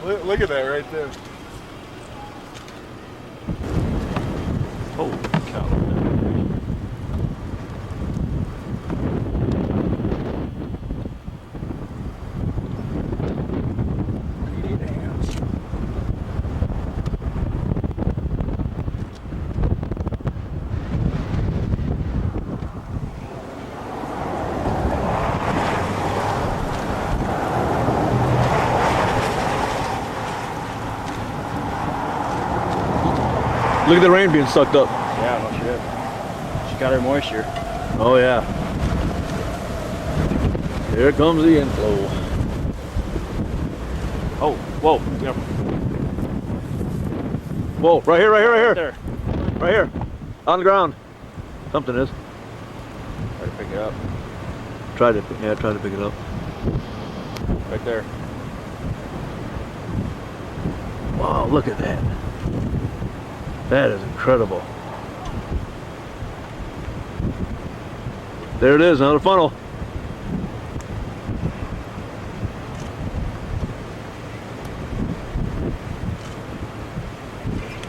Look at that right there. Holy cow. Look at the rain being sucked up. Yeah, no shit. She got her moisture. Oh yeah. Here comes the inflow. Oh, whoa. Yeah. Whoa, right here, right here, right here. There. Right here. On the ground. Something is. Try to pick it up. Try to pick it up. Right there. Wow, look at that. That is incredible. There it is, another funnel.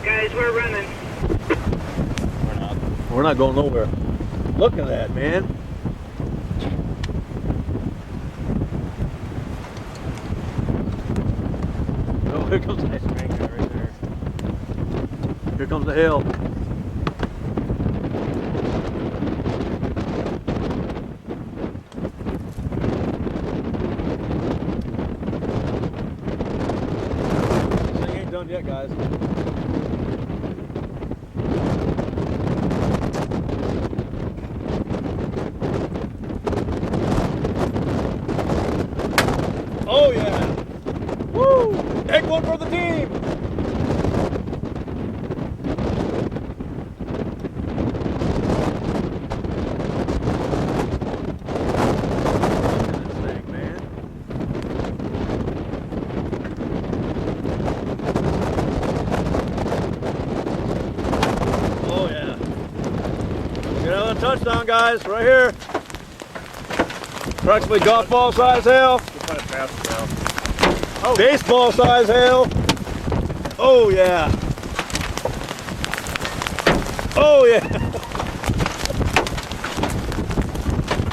Guys, we're running. We're not going nowhere. Look at that, man. Oh, here comes the Right there. Here comes the hail. This thing ain't done yet, guys. Oh yeah! Woo! Big one for the team! Touchdown, guys, right here. Approximately golf ball size hail. Oh. Baseball size hail. Oh yeah. Oh yeah.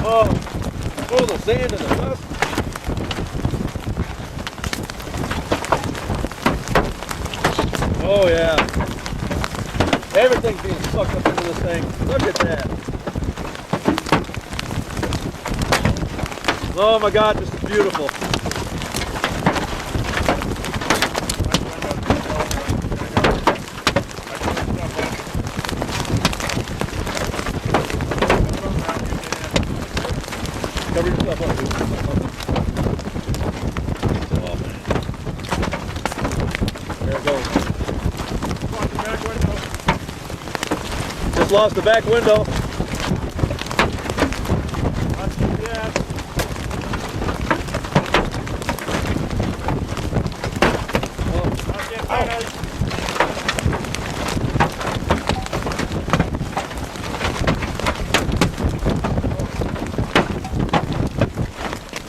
Oh, oh, the sand and the dust. Oh yeah. Everything's being sucked up into this thing. Look at that. Oh my God, this is beautiful. Cover yourself up, dude. There it goes. Just lost the back window.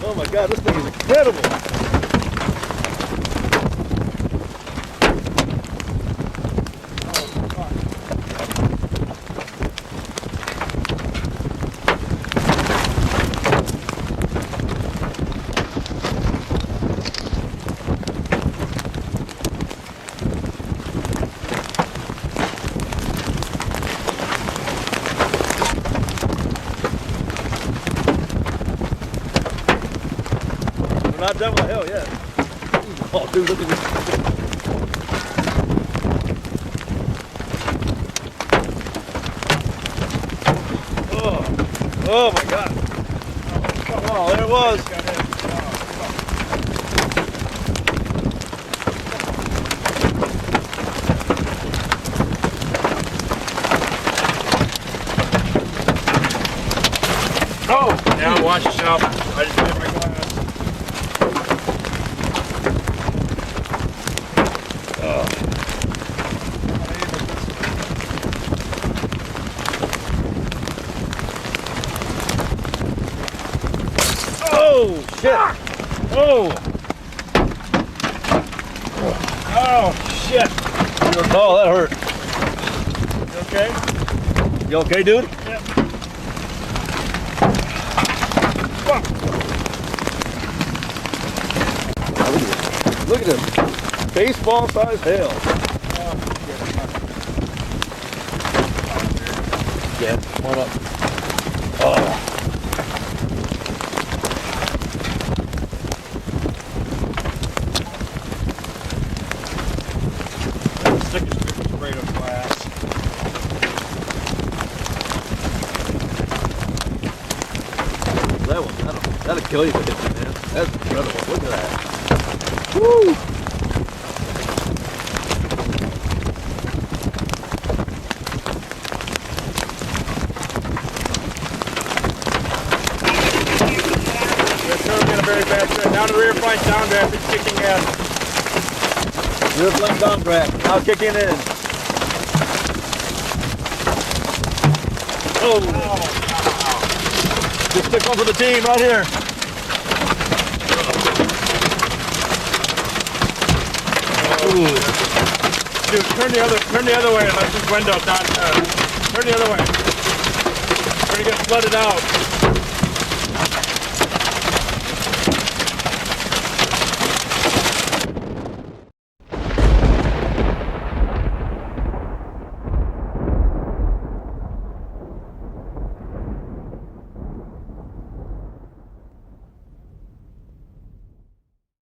Oh my God, this thing is incredible. We're not done with the hill yet. Oh, dude, look at this. Oh, oh my God. Oh, there it was. Oh, now watch yourself. I just hit my glass. Oh, shit. Oh. Oh, shit. Oh, that hurt. You okay? You okay, dude? Yeah. Look at this. Baseball-sized hail. Yeah, come on up. Oh. Stick a spray of glass. That one, that'll kill you if it hits you, man. That's incredible. Look at that. Woo! Very bad trip. Down the rear flank downdraft, it's kicking in. Rear flank downdraft, now kicking in. Oh! Just stick one for the team right here. Dude, turn the other way and let this window down. Turn the other way. We're gonna get flooded out.